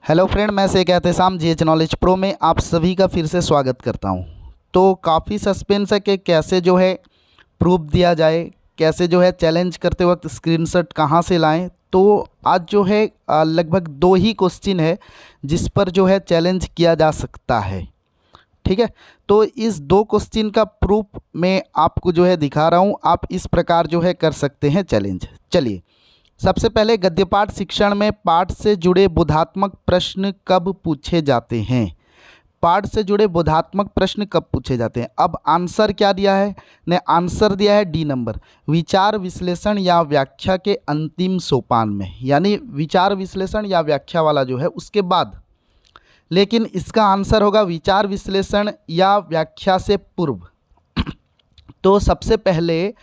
Hello friend, मैं से कहते शाम जीएच नॉलेज प्रो में आप सभी का फिर से स्वागत करता हूं। तो काफ़ी सस्पेंस है कि कैसे जो है प्रूफ दिया जाए, कैसे जो है चैलेंज करते वक्त स्क्रीनशॉट कहां से लाएं। तो आज जो है लगभग 2 ही क्वेश्चन है जिस पर जो है चैलेंज किया जा सकता है। ठीक है, तो इस 2 क्वेश्चन का प्रूफ मैं आपको जो है दिखा रहा हूं। आप इस प्रकार जो है कर सकते हैं चैलेंज। चलिए, सबसे पहले गद्यपाठ शिक्षण में पाठ से जुड़े बोधात्मक प्रश्न कब पूछे जाते हैं। पाठ से जुड़े बोधात्मक प्रश्न कब पूछे जाते हैं। अब आंसर क्या दिया है ने, आंसर दिया है डी नंबर, विचार विश्लेषण या व्याख्या के अंतिम सोपान में, यानी विचार विश्लेषण या व्याख्या वाला जो है उसके बाद। लेकिन इसका आंसर होगा विचार विश्लेषण या व्याख्या से पूर्व। तो सबसे पहले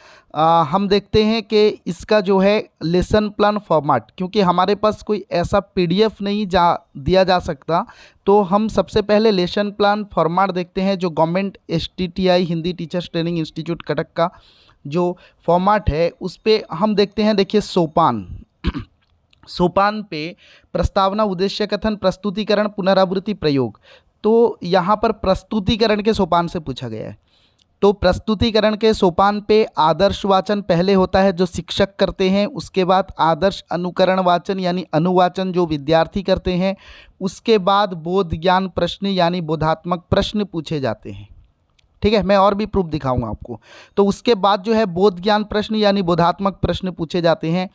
हम देखते हैं कि इसका जो है लेसन प्लान फॉर्मेट, क्योंकि हमारे पास कोई ऐसा पीडीएफ नहीं दिया जा सकता, तो हम सबसे पहले लेसन प्लान फॉर्मेट देखते हैं जो government STTI Hindi teachers training institute Cuttack का जो फॉर्मेट है उस पर हम देखते हैं। देखिए सोपान सोपान पे प्रस्तावना, उद्देश्य कथन, प्रस्तुतिकरण, पुनरावृत्ति, प्रयोग। तो यहाँ पर प्रस्तुतिकरण के सोपान से पूछा गया है। तो प्रस्तुतिकरण के सोपान पे आदर्श वाचन पहले होता है जो शिक्षक करते हैं, उसके बाद आदर्श अनुकरण वाचन यानी अनुवाचन जो विद्यार्थी करते हैं, उसके बाद बोध ज्ञान प्रश्न यानी बोधात्मक प्रश्न पूछे जाते हैं। ठीक है, मैं और भी प्रूफ दिखाऊंगा आपको। तो उसके बाद जो है बोध ज्ञान प्रश्न यानी बोधात्मक प्रश्न पूछे जाते हैं,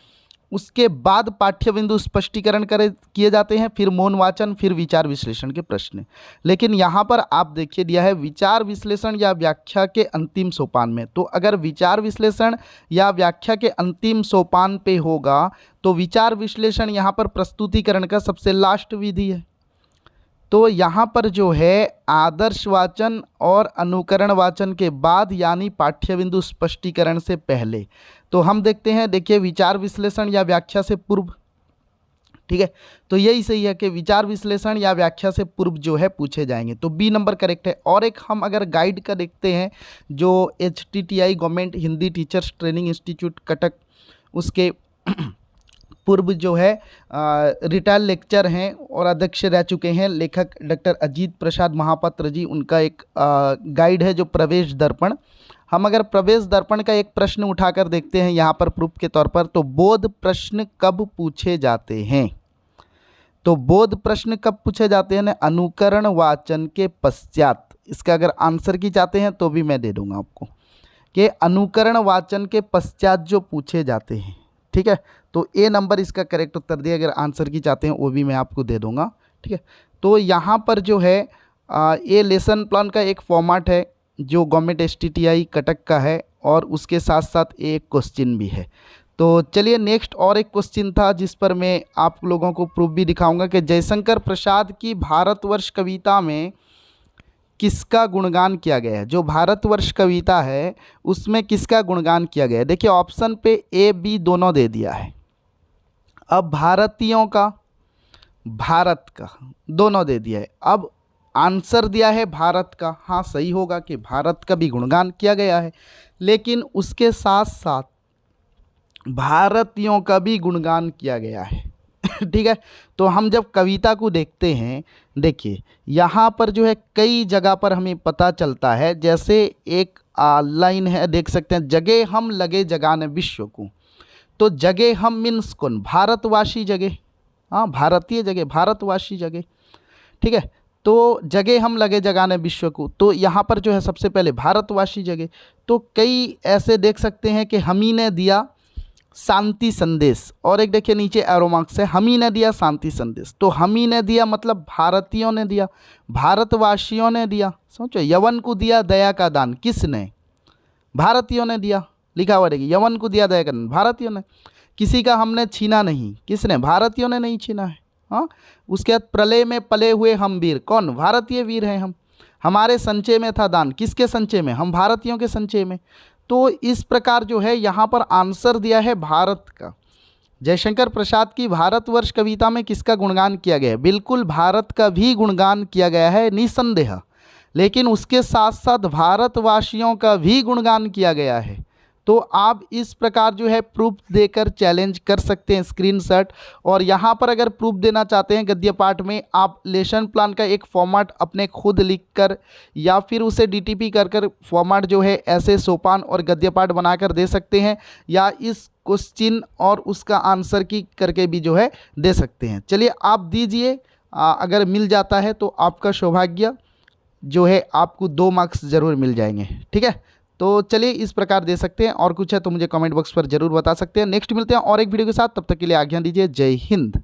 उसके बाद पाठ्य बिंदु स्पष्टीकरण किए जाते हैं, फिर मौन वाचन, फिर विचार विश्लेषण के प्रश्न। लेकिन यहाँ पर आप देखिए दिया है विचार विश्लेषण या व्याख्या के अंतिम सोपान में। तो अगर विचार विश्लेषण या व्याख्या के अंतिम सोपान पे होगा तो विचार विश्लेषण यहाँ पर प्रस्तुतिकरण का सबसे लास्ट विधि है। तो यहाँ पर जो है आदर्श वाचन और अनुकरण वाचन के बाद यानी पाठ्य बिंदु स्पष्टीकरण से पहले। तो हम देखते हैं, देखिए विचार विश्लेषण या व्याख्या से पूर्व। ठीक है, तो यही सही है कि विचार विश्लेषण या व्याख्या से पूर्व जो है पूछे जाएंगे। तो बी नंबर करेक्ट है। और एक हम अगर गाइड का देखते हैं जो HTTI government Hindi teachers training institute Cuttack उसके पूर्व जो है रिटायर्ड लेक्चर हैं और अध्यक्ष रह चुके हैं लेखक डॉक्टर अजीत प्रसाद महापात्र जी, उनका एक गाइड है जो प्रवेश दर्पण। हम अगर प्रवेश दर्पण का एक प्रश्न उठाकर देखते हैं यहाँ पर प्रूफ के तौर पर, तो बोध प्रश्न कब पूछे जाते हैं। तो बोध प्रश्न कब पूछे जाते हैं, अनुकरण वाचन के पश्चात। इसका अगर आंसर की चाहते हैं तो भी मैं दे दूंगा आपको कि अनुकरण वाचन के पश्चात जो पूछे जाते हैं। ठीक है, तो ए नंबर इसका करेक्ट उत्तर दिया। अगर आंसर की चाहते हैं वो भी मैं आपको दे दूंगा। ठीक है, तो यहाँ पर जो है ये लेसन प्लान का एक फॉर्मेट है जो गवर्नमेंट एसटीटीआई कटक का है और उसके साथ साथ एक क्वेश्चन भी है। तो चलिए नेक्स्ट और एक क्वेश्चन था जिस पर मैं आप लोगों को प्रूफ भी दिखाऊंगा कि जयशंकर प्रसाद की भारतवर्ष कविता में किसका गुणगान किया गया है। जो भारतवर्ष कविता है उसमें किसका गुणगान किया गया है। देखिए ऑप्शन पे ए बी दोनों दे दिया है। अब भारतीयों का, भारत का दोनों दे दिया है। अब आंसर दिया है भारत का। हाँ सही होगा कि भारत का भी गुणगान किया गया है, लेकिन उसके साथ साथ भारतीयों का भी गुणगान किया गया है। ठीक है, तो हम जब कविता को देखते हैं, देखिए यहाँ पर जो है कई जगह पर हमें पता चलता है, जैसे एक लाइन है देख सकते हैं, जगह हम लगे जगाने विश्व को। तो जगह हम मीन्स कौन, भारतवासी जगह, हाँ भारतीय जगह, भारतवासी जगह। ठीक है, तो जगह हम लगे जगाने विश्व को, तो यहाँ पर जो है सबसे पहले भारतवासी जगह। तो कई ऐसे देख सकते हैं कि हम ही ने दिया शांति संदेश, और एक देखिए नीचे एरो मार्क्स है, हम ही ने दिया शांति संदेश। तो हम ही ने दिया मतलब भारतीयों ने दिया, भारतवासियों ने दिया। सोचो, यवन को दिया दया का दान, किसने, भारतीयों ने दिया। लिखा हुआ देखिए, यवन को दिया दया का दान, भारतीयों ने। किसी का हमने छीना नहीं, किसने, भारतीयों ने नहीं छीना है। हाँ, उसके बाद प्रलय में पले हुए हम वीर, कौन, भारतीय वीर हैं हम। हमारे संचय में था दान, किसके संचय में, हम भारतीयों के संचय में। तो इस प्रकार जो है यहाँ पर आंसर दिया है भारत का। जयशंकर प्रसाद की भारतवर्ष कविता में किसका गुणगान किया गया है, बिल्कुल भारत का भी गुणगान किया गया है निसंदेह, लेकिन उसके साथ साथ भारतवासियों का भी गुणगान किया गया है। तो आप इस प्रकार जो है प्रूफ देकर चैलेंज कर सकते हैं स्क्रीनशॉट। और यहाँ पर अगर प्रूफ देना चाहते हैं गद्य पाठ में, आप लेसन प्लान का एक फॉर्मेट अपने खुद लिखकर या फिर उसे डीटीपी कर कर फॉर्मेट जो है ऐसे सोपान और गद्य पाठ बनाकर दे सकते हैं, या इस क्वेश्चन और उसका आंसर की करके भी जो है दे सकते हैं। चलिए आप दीजिए, अगर मिल जाता है तो आपका सौभाग्य जो है, आपको 2 मार्क्स ज़रूर मिल जाएंगे। ठीक है, तो चलिए इस प्रकार दे सकते हैं। और कुछ है तो मुझे कमेंट बॉक्स पर ज़रूर बता सकते हैं। नेक्स्ट मिलते हैं और एक वीडियो के साथ, तब तक के लिए आज्ञा दीजिए। जय हिंद।